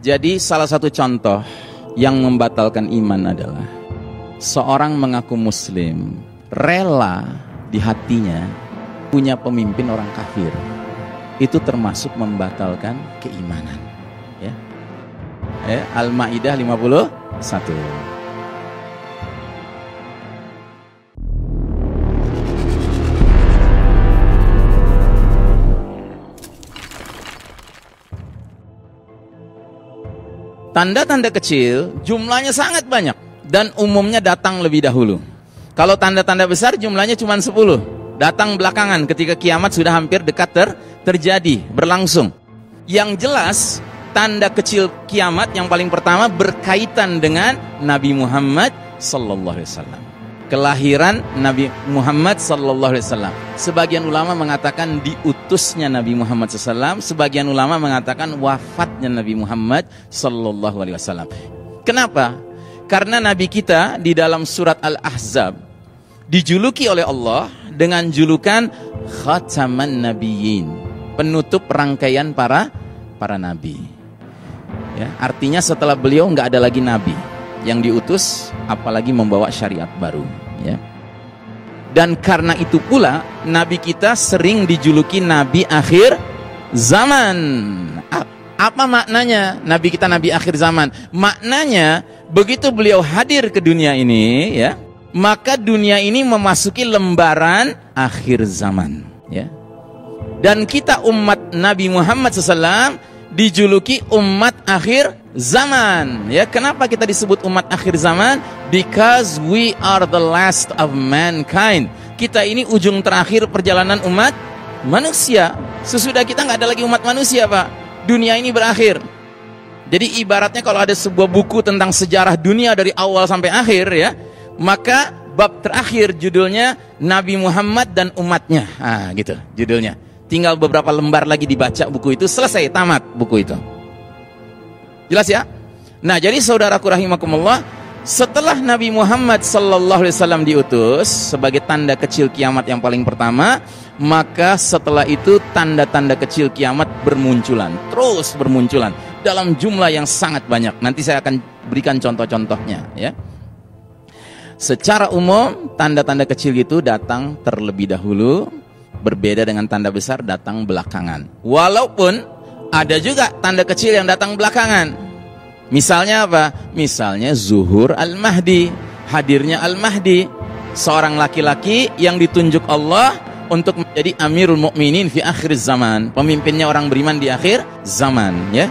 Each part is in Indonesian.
Jadi salah satu contoh yang membatalkan iman adalah seorang mengaku muslim, rela di hatinya punya pemimpin orang kafir. Itu termasuk membatalkan keimanan. Ya. Al-Maidah 51. Tanda-tanda kecil jumlahnya sangat banyak dan umumnya datang lebih dahulu. Kalau tanda-tanda besar jumlahnya cuma 10, datang belakangan ketika kiamat sudah hampir dekat terjadi, berlangsung. Yang jelas tanda kecil kiamat yang paling pertama berkaitan dengan Nabi Muhammad sallallahu alaihi wasallam. Kelahiran Nabi Muhammad sallallahu alaihi wasallam. Sebagian ulama mengatakan diutusnya Nabi Muhammad SAW, sebagian ulama mengatakan wafatnya Nabi Muhammad sallallahu alaihi wasallam. Kenapa? Karena Nabi kita di dalam surat Al-Ahzab dijuluki oleh Allah dengan julukan Khataman Nabiyyin, penutup rangkaian para nabi. Ya, artinya setelah beliau nggak ada lagi nabi yang diutus, apalagi membawa syariat baru. Ya. Dan karena itu pula Nabi kita sering dijuluki Nabi akhir zaman. Apa maknanya Nabi kita Nabi akhir zaman? Maknanya begitu beliau hadir ke dunia ini, ya, maka dunia ini memasuki lembaran akhir zaman. Ya. Dan kita umat Nabi Muhammad SAW dijuluki umat akhir zaman. Ya, kenapa kita disebut umat akhir zaman? Because we are the last of mankind. Kita ini ujung terakhir perjalanan umat manusia. Sesudah kita nggak ada lagi umat manusia, Pak. Dunia ini berakhir. Jadi ibaratnya kalau ada sebuah buku tentang sejarah dunia dari awal sampai akhir, ya, maka bab terakhir judulnya Nabi Muhammad dan umatnya. Gitu judulnya. Tinggal beberapa lembar lagi dibaca buku itu, selesai, tamat buku itu. Jelas ya? Nah, jadi saudaraku rahimakumullah, setelah Nabi Muhammad sallallahu alaihi wasallam diutus sebagai tanda kecil kiamat yang paling pertama, maka setelah itu tanda-tanda kecil kiamat bermunculan, terus bermunculan dalam jumlah yang sangat banyak. Nanti saya akan berikan contoh-contohnya, ya. Secara umum tanda-tanda kecil itu datang terlebih dahulu, berbeda dengan tanda besar datang belakangan. Walaupun ada juga tanda kecil yang datang belakangan. Misalnya apa? Misalnya zuhur Al-Mahdi, hadirnya Al-Mahdi, seorang laki-laki yang ditunjuk Allah untuk menjadi Amirul Mukminin fi akhir zaman, pemimpinnya orang beriman di akhir zaman, ya.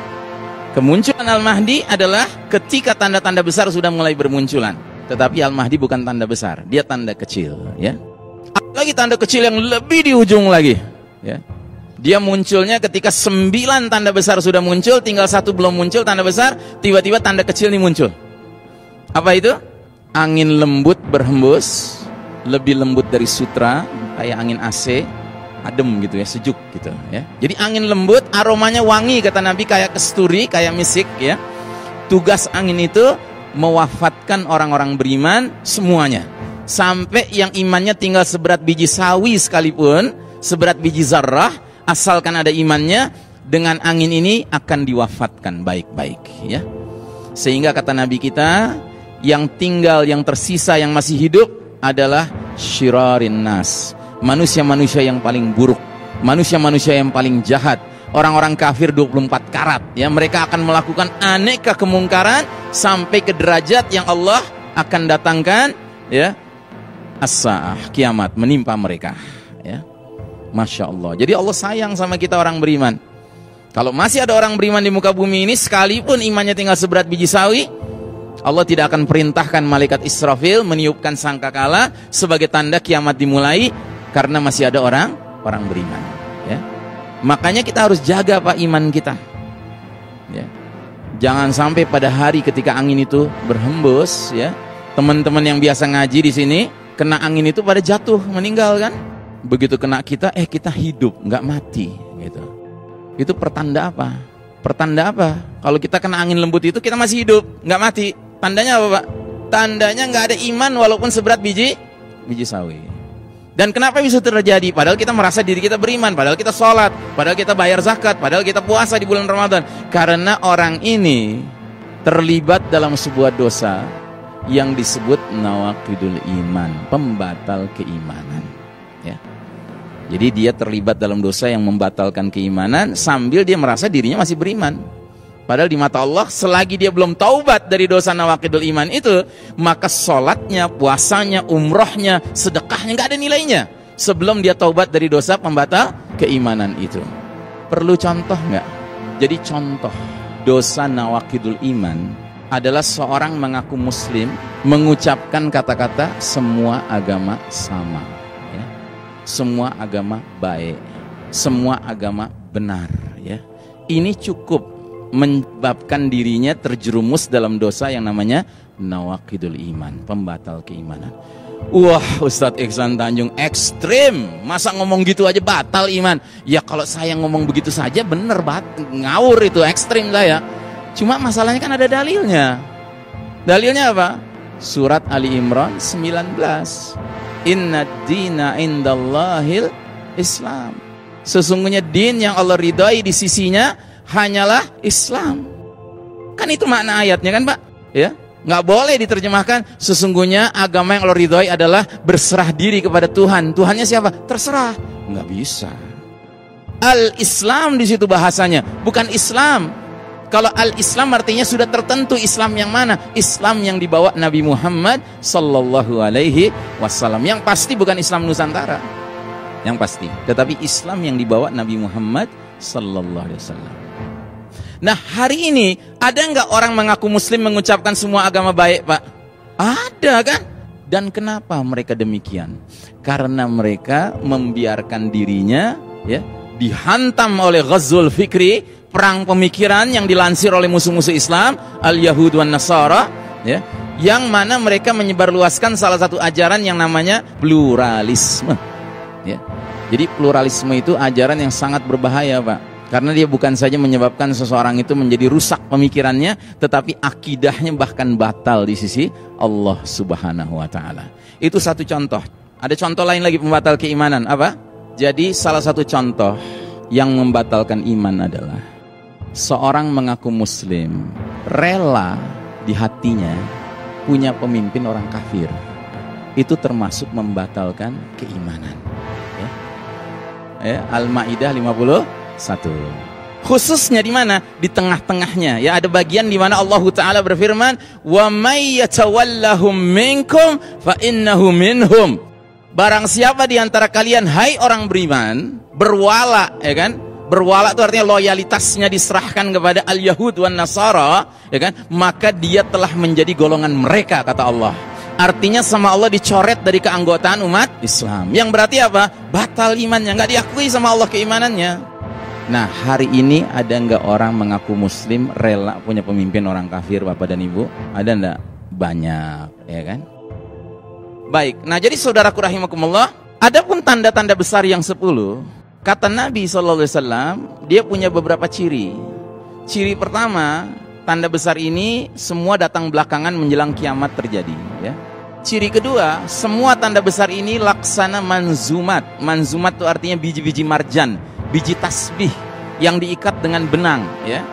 Kemunculan Al-Mahdi adalah ketika tanda-tanda besar sudah mulai bermunculan. Tetapi Al-Mahdi bukan tanda besar, dia tanda kecil, ya. Lagi tanda kecil yang lebih di ujung lagi, ya. Dia munculnya ketika 9 tanda besar sudah muncul, tinggal 1 belum muncul tanda besar, tiba-tiba tanda kecil ini muncul. Apa itu? Angin lembut berhembus, lebih lembut dari sutra, kayak angin AC, adem gitu ya, sejuk gitu ya. Jadi angin lembut, aromanya wangi kata Nabi, kayak kesturi, kayak misik ya. Tugas angin itu mewafatkan orang-orang beriman semuanya. Sampai yang imannya tinggal seberat biji sawi sekalipun, seberat biji zarrah, asalkan ada imannya, dengan angin ini akan diwafatkan baik-baik ya. Sehingga kata Nabi kita, yang tinggal, yang tersisa, yang masih hidup adalah syirarin nas, manusia-manusia yang paling buruk, manusia-manusia yang paling jahat, orang-orang kafir 24 karat ya. Mereka akan melakukan aneka kemungkaran sampai ke derajat yang Allah akan datangkan ya, as-sa'ah, kiamat menimpa mereka ya. Masya Allah. Jadi Allah sayang sama kita orang beriman. Kalau masih ada orang beriman di muka bumi ini, sekalipun imannya tinggal seberat biji sawi, Allah tidak akan perintahkan malaikat Israfil meniupkan sangkakala sebagai tanda kiamat dimulai, karena masih ada orang beriman ya. Makanya kita harus jaga Pak iman kita ya. Jangan sampai pada hari ketika angin itu berhembus ya, teman-teman yang biasa ngaji di sini kena angin itu pada jatuh meninggal kan. Begitu kena kita, kita hidup, nggak mati gitu. Itu pertanda apa? Pertanda apa? Kalau kita kena angin lembut itu kita masih hidup, nggak mati. Tandanya apa Pak? Tandanya nggak ada iman walaupun seberat biji sawi. Dan kenapa bisa terjadi? Padahal kita merasa diri kita beriman, padahal kita sholat, padahal kita bayar zakat, padahal kita puasa di bulan Ramadan. Karena orang ini terlibat dalam sebuah dosa yang disebut nawaqidul iman, pembatal keimanan. Ya. Jadi dia terlibat dalam dosa yang membatalkan keimanan sambil dia merasa dirinya masih beriman. Padahal di mata Allah, selagi dia belum taubat dari dosa nawaqidul iman itu, maka sholatnya, puasanya, umrohnya, sedekahnya nggak ada nilainya sebelum dia taubat dari dosa pembatal keimanan itu. Perlu contoh nggak? Jadi contoh dosa nawaqidul iman adalah seorang mengaku muslim mengucapkan kata-kata semua agama sama, ya. Semua agama baik, semua agama benar, ya. Ini cukup menyebabkan dirinya terjerumus dalam dosa yang namanya nawaqidul iman, pembatal keimanan. Wah, Ustadz Iksan Tanjung ekstrim, masa ngomong gitu aja batal iman? Ya kalau saya ngomong begitu saja bener ngawur, itu ekstrim saya. Cuma masalahnya kan ada dalilnya. Dalilnya apa? Surat Ali Imran 19. Inna dina indallahil Islam. Sesungguhnya din yang Allah ridhai di sisinya hanyalah Islam. Kan itu makna ayatnya kan Pak? Ya, nggak boleh diterjemahkan sesungguhnya agama yang Allah ridhoi adalah berserah diri kepada Tuhan. Tuhannya siapa? Terserah. Nggak bisa. Al-Islam di situ bahasanya, bukan Islam. Kalau al-Islam artinya sudah tertentu Islam yang mana? Islam yang dibawa Nabi Muhammad sallallahu alaihi wasallam. Yang pasti bukan Islam Nusantara. Yang pasti. Tetapi Islam yang dibawa Nabi Muhammad sallallahu alaihi wasallam. Nah, hari ini ada nggak orang mengaku muslim mengucapkan semua agama baik, Pak? Ada kan? Dan kenapa mereka demikian? Karena mereka membiarkan dirinya, ya, dihantam oleh ghazul fikri, perang pemikiran yang dilansir oleh musuh-musuh Islam, al-Yahud wan Nasara, ya, yang mana mereka menyebarluaskan salah satu ajaran yang namanya pluralisme, ya. Jadi pluralisme itu ajaran yang sangat berbahaya, Pak. Karena dia bukan saja menyebabkan seseorang itu menjadi rusak pemikirannya, tetapi akidahnya bahkan batal di sisi Allah Subhanahu wa taala. Itu satu contoh. Ada contoh lain lagi pembatal keimanan, apa? Jadi salah satu contoh yang membatalkan iman adalah seorang mengaku muslim, rela di hatinya punya pemimpin orang kafir. Itu termasuk membatalkan keimanan. Ya, Al-Maidah 51. Khususnya di mana? Di tengah-tengahnya. Ya, ada bagian di mana Allah Taala berfirman, "Wa may yatawallahum minkum fa innahu minhum." Barang siapa di antara kalian, hai orang beriman, berwala, ya kan? Berwala itu artinya loyalitasnya diserahkan kepada al-Yahud wan Nasara, ya kan? Maka dia telah menjadi golongan mereka, kata Allah. Artinya sama Allah dicoret dari keanggotaan umat Islam. Yang berarti apa? Batal imannya, nggak diakui sama Allah keimanannya. Nah, hari ini ada nggak orang mengaku muslim rela punya pemimpin orang kafir, Bapak dan Ibu? Ada nggak? Banyak, ya kan? Baik, nah jadi saudaraku rahimakumullah, adapun tanda-tanda besar yang 10, kata Nabi SAW, dia punya beberapa ciri. Ciri pertama, tanda besar ini semua datang belakangan menjelang kiamat terjadi, ya. Ciri kedua, semua tanda besar ini laksana manzumat. Manzumat itu artinya biji-biji marjan, biji tasbih yang diikat dengan benang, ya.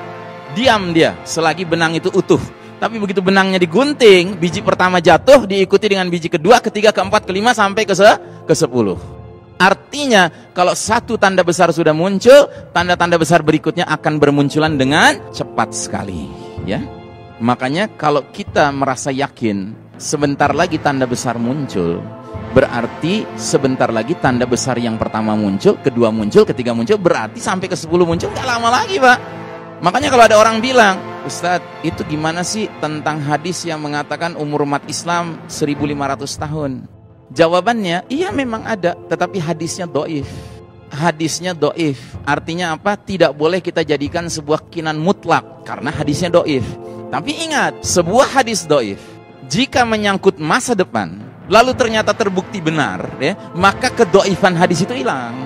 Diam dia selagi benang itu utuh. Tapi begitu benangnya digunting, biji pertama jatuh, diikuti dengan biji kedua, ketiga, keempat, kelima, sampai ke 10. Artinya, kalau satu tanda besar sudah muncul, tanda-tanda besar berikutnya akan bermunculan dengan cepat sekali, ya. Makanya kalau kita merasa yakin sebentar lagi tanda besar muncul, berarti sebentar lagi tanda besar yang pertama muncul, kedua muncul, ketiga muncul, berarti sampai ke 10 muncul, gak lama lagi, Pak. Makanya kalau ada orang bilang, Ustadz, itu gimana sih tentang hadis yang mengatakan umur umat Islam 1500 tahun? Jawabannya, iya memang ada, tetapi hadisnya doif. Hadisnya doif, artinya apa? Tidak boleh kita jadikan sebuah keyakinan mutlak, karena hadisnya doif. Tapi ingat, sebuah hadis doif, jika menyangkut masa depan, lalu ternyata terbukti benar, ya, maka kedoifan hadis itu hilang.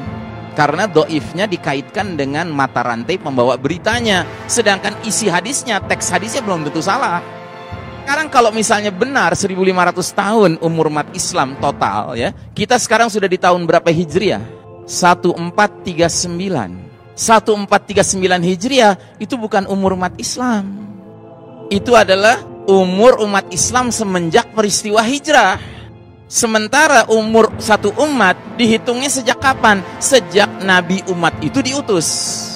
Karena doifnya dikaitkan dengan mata rantai pembawa beritanya. Sedangkan isi hadisnya, teks hadisnya belum tentu salah. Sekarang kalau misalnya benar 1500 tahun umur umat Islam total ya, kita sekarang sudah di tahun berapa Hijriah? 1439. 1439 Hijriah itu bukan umur umat Islam. Itu adalah umur umat Islam semenjak peristiwa hijrah. Sementara umur satu umat dihitungnya sejak kapan? Sejak Nabi umat itu diutus.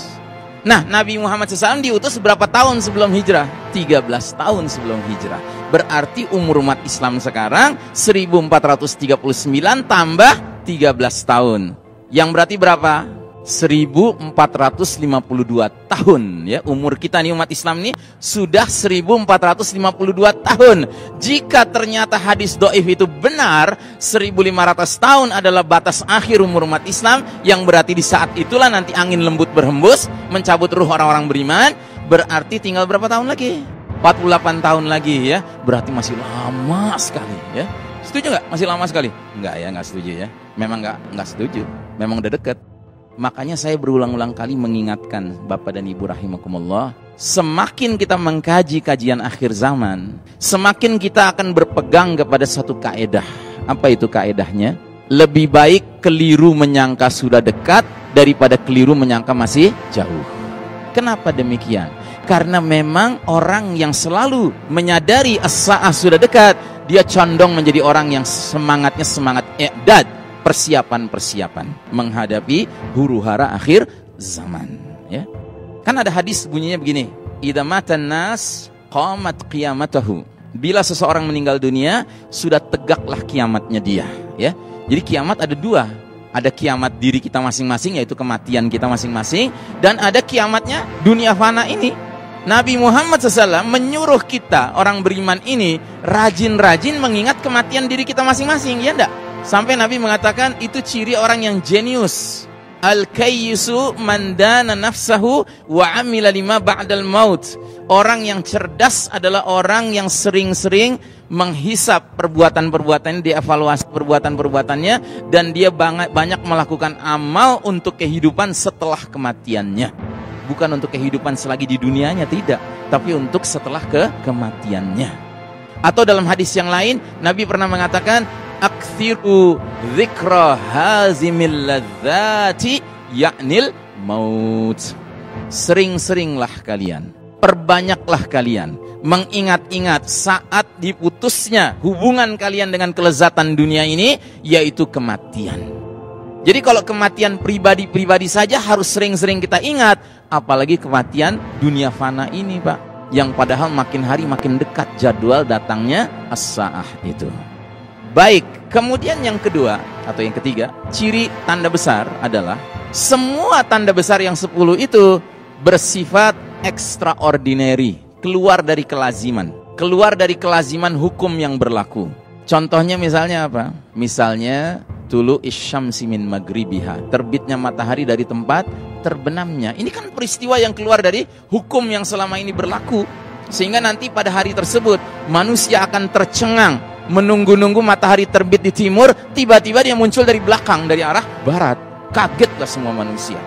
Nah, Nabi Muhammad SAW diutus berapa tahun sebelum hijrah? 13 tahun sebelum hijrah. Berarti umur umat Islam sekarang 1439 tambah 13 tahun. Yang berarti berapa? 1452 tahun ya. Umur kita nih umat Islam nih sudah 1452 tahun. Jika ternyata hadis dhaif itu benar, 1500 tahun adalah batas akhir umur umat Islam, yang berarti di saat itulah nanti angin lembut berhembus mencabut ruh orang-orang beriman. Berarti tinggal berapa tahun lagi? 48 tahun lagi ya. Berarti masih lama sekali ya. Setuju nggak? Masih lama sekali? Enggak ya, nggak setuju ya. Memang nggak setuju. Memang udah deket. Makanya saya berulang-ulang kali mengingatkan Bapak dan Ibu rahimakumullah, semakin kita mengkaji kajian akhir zaman, semakin kita akan berpegang kepada satu kaedah. Apa itu kaedahnya? Lebih baik keliru menyangka sudah dekat daripada keliru menyangka masih jauh. Kenapa demikian? Karena memang orang yang selalu menyadari as-sa'ah sudah dekat, dia condong menjadi orang yang semangatnya semangat i'dad, persiapan-persiapan menghadapi huru-hara akhir zaman ya. Kan ada hadis bunyinya begini, idza matan nas qamat qiyamatahu. Bila seseorang meninggal dunia, sudah tegaklah kiamatnya dia ya. Jadi kiamat ada dua. Ada kiamat diri kita masing-masing, yaitu kematian kita masing-masing, dan ada kiamatnya dunia fana ini. Nabi Muhammad SAW menyuruh kita orang beriman ini rajin-rajin mengingat kematian diri kita masing-masing, ya enggak? Sampai Nabi mengatakan itu ciri orang yang jenius. Al-kayyisu man dana nafsahu wa amila lima ba'dal maut. Orang yang cerdas adalah orang yang sering-sering menghisap perbuatan-perbuatannya, dievaluasi perbuatan-perbuatannya, dan dia banyak melakukan amal untuk kehidupan setelah kematiannya. Bukan untuk kehidupan selagi di dunianya, tidak, tapi untuk setelah kematiannya. Atau dalam hadis yang lain, Nabi pernah mengatakan, aktsiru dzikra hazimil ladzati ya'nil maut. Sering-seringlah kalian, perbanyaklah kalian mengingat-ingat saat diputusnya hubungan kalian dengan kelezatan dunia ini, yaitu kematian. Jadi kalau kematian pribadi-pribadi saja harus sering-sering kita ingat, apalagi kematian dunia fana ini, Pak, yang padahal makin hari makin dekat jadwal datangnya as-sa'ah itu. Baik, kemudian yang kedua atau yang ketiga, ciri tanda besar adalah semua tanda besar yang 10 itu bersifat extraordinary, keluar dari kelaziman hukum yang berlaku. Contohnya misalnya apa? Misalnya tulu isyamsi min maghribiha, terbitnya matahari dari tempat terbenamnya. Ini kan peristiwa yang keluar dari hukum yang selama ini berlaku, sehingga nanti pada hari tersebut manusia akan tercengang menunggu-nunggu matahari terbit di timur, tiba-tiba dia muncul dari belakang, dari arah barat. Kagetlah semua manusia.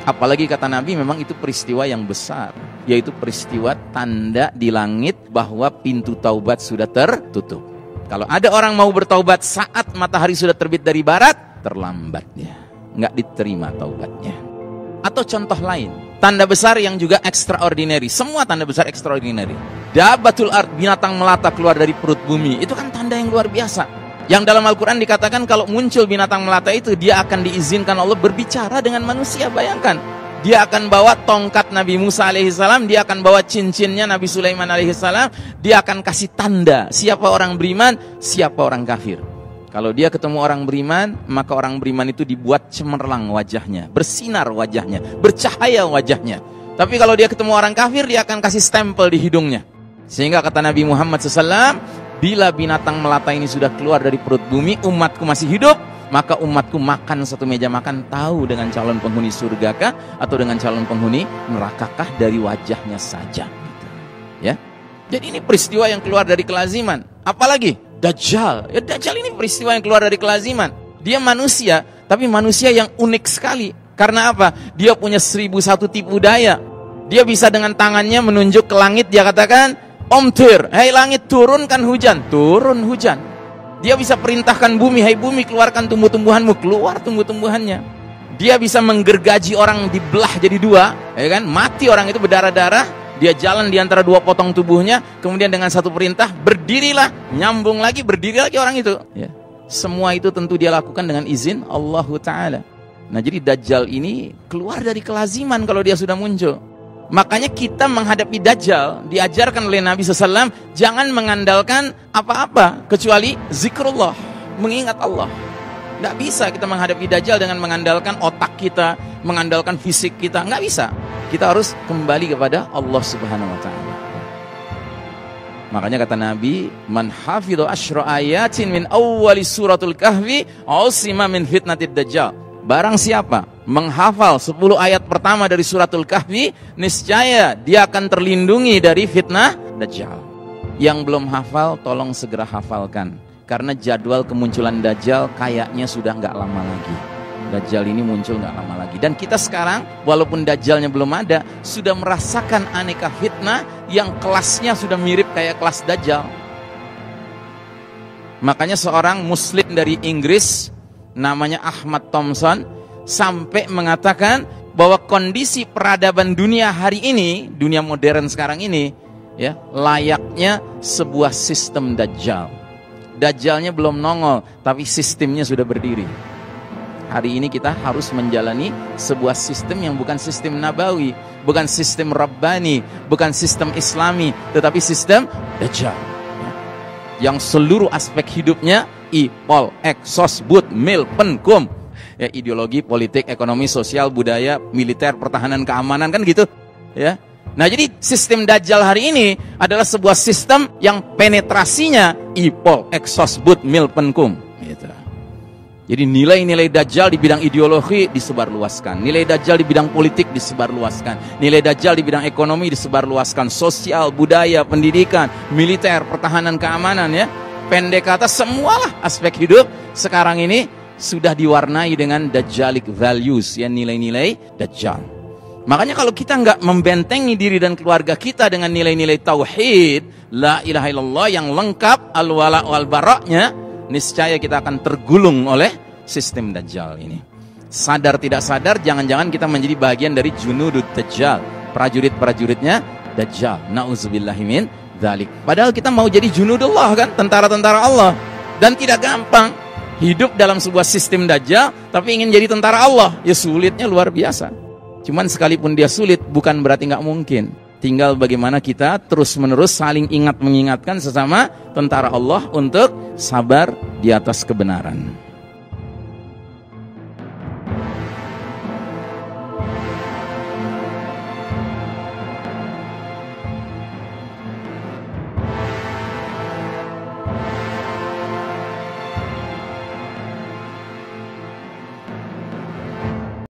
Apalagi kata Nabi, memang itu peristiwa yang besar, yaitu peristiwa tanda di langit bahwa pintu taubat sudah tertutup. Kalau ada orang mau bertaubat saat matahari sudah terbit dari barat, terlambat dia, nggak diterima taubatnya. Atau contoh lain, tanda besar yang juga extraordinary. Semua tanda besar extraordinary. Dabatul ard, binatang melata keluar dari perut bumi, itu kan tanda yang luar biasa. Yang dalam Al-Quran dikatakan kalau muncul binatang melata itu, dia akan diizinkan Allah berbicara dengan manusia. Bayangkan, dia akan bawa tongkat Nabi Musa alaihissalam, dia akan bawa cincinnya Nabi Sulaiman alaihissalam, dia akan kasih tanda siapa orang beriman, siapa orang kafir. Kalau dia ketemu orang beriman, maka orang beriman itu dibuat cemerlang wajahnya, bersinar wajahnya, bercahaya wajahnya. Tapi kalau dia ketemu orang kafir, dia akan kasih stempel di hidungnya. Sehingga kata Nabi Muhammad SAW, bila binatang melata ini sudah keluar dari perut bumi, umatku masih hidup, maka umatku makan satu meja makan, tahu dengan calon penghuni surgakah atau dengan calon penghuni nerakakah dari wajahnya saja. Gitu. Ya, jadi ini peristiwa yang keluar dari kelaziman. Apalagi Dajjal. Ya, Dajjal ini peristiwa yang keluar dari kelaziman. Dia manusia, tapi manusia yang unik sekali. Karena apa? Dia punya 1001 tipu daya. Dia bisa dengan tangannya menunjuk ke langit, dia katakan, omtir, hai langit turunkan hujan, turun hujan. Dia bisa perintahkan bumi, hai bumi keluarkan tumbuh-tumbuhanmu, keluar tumbuh-tumbuhannya. Dia bisa menggergaji orang, dibelah jadi dua, ya kan? Mati orang itu berdarah-darah. Dia jalan di antara dua potong tubuhnya, kemudian dengan satu perintah, berdirilah, nyambung lagi, berdiri lagi orang itu. Ya. Semua itu tentu dia lakukan dengan izin Allah Ta'ala. Nah jadi Dajjal ini keluar dari kelaziman kalau dia sudah muncul. Makanya kita menghadapi Dajjal, diajarkan oleh Nabi SAW, jangan mengandalkan apa-apa, kecuali zikrullah, mengingat Allah. Nggak bisa kita menghadapi Dajjal dengan mengandalkan otak kita, mengandalkan fisik kita, nggak bisa. Kita harus kembali kepada Allah Subhanahu wa Ta'ala. Makanya kata Nabi, man hafidhu asyra ayatin min awwali suratul kahfi usima min fitnatid dajjal. Barang siapa menghafal 10 ayat pertama dari suratul kahfi, niscaya dia akan terlindungi dari fitnah dajjal. Yang belum hafal tolong segera hafalkan, karena jadwal kemunculan dajjal kayaknya sudah nggak lama lagi. Dajjal ini muncul nggak lama lagi. Dan kita sekarang, walaupun Dajjalnya belum ada, sudah merasakan aneka fitnah yang kelasnya sudah mirip kayak kelas Dajjal. Makanya seorang muslim dari Inggris, namanya Ahmad Thompson, sampai mengatakan bahwa kondisi peradaban dunia hari ini, dunia modern sekarang ini, ya, layaknya sebuah sistem Dajjal. Dajjalnya belum nongol, tapi sistemnya sudah berdiri. Hari ini kita harus menjalani sebuah sistem yang bukan sistem nabawi, bukan sistem rabbani, bukan sistem islami, tetapi sistem Dajjal. Yang seluruh aspek hidupnya ipol, eksos, but, mil, pen, kum. Ya, ideologi, politik, ekonomi, sosial, budaya, militer, pertahanan, keamanan, kan gitu. Ya. Nah jadi sistem Dajjal hari ini adalah sebuah sistem yang penetrasinya ipol, eksos, but, mil, pen, kum. Gitu. Jadi nilai-nilai Dajjal di bidang ideologi disebarluaskan, nilai Dajjal di bidang politik disebarluaskan, nilai Dajjal di bidang ekonomi disebarluaskan, sosial, budaya, pendidikan, militer, pertahanan, keamanan, ya. Pendek kata semualah aspek hidup sekarang ini sudah diwarnai dengan Dajjalic values, ya, nilai-nilai Dajjal. Makanya kalau kita nggak membentengi diri dan keluarga kita dengan nilai-nilai tauhid, la ilaha illallah yang lengkap, al-wala wal bara'nya, niscaya kita akan tergulung oleh sistem Dajjal ini. Sadar tidak sadar, jangan-jangan kita menjadi bagian dari junudud Dajjal, prajurit-prajuritnya Dajjal. Na'udzubillahi min dzalik. Padahal kita mau jadi junudullah, kan, tentara-tentara Allah. Dan tidak gampang hidup dalam sebuah sistem Dajjal, tapi ingin jadi tentara Allah, ya sulitnya luar biasa. Cuman sekalipun dia sulit, bukan berarti nggak mungkin. Tinggal bagaimana kita terus-menerus saling ingat mengingatkan sesama tentara Allah untuk sabar di atas kebenaran.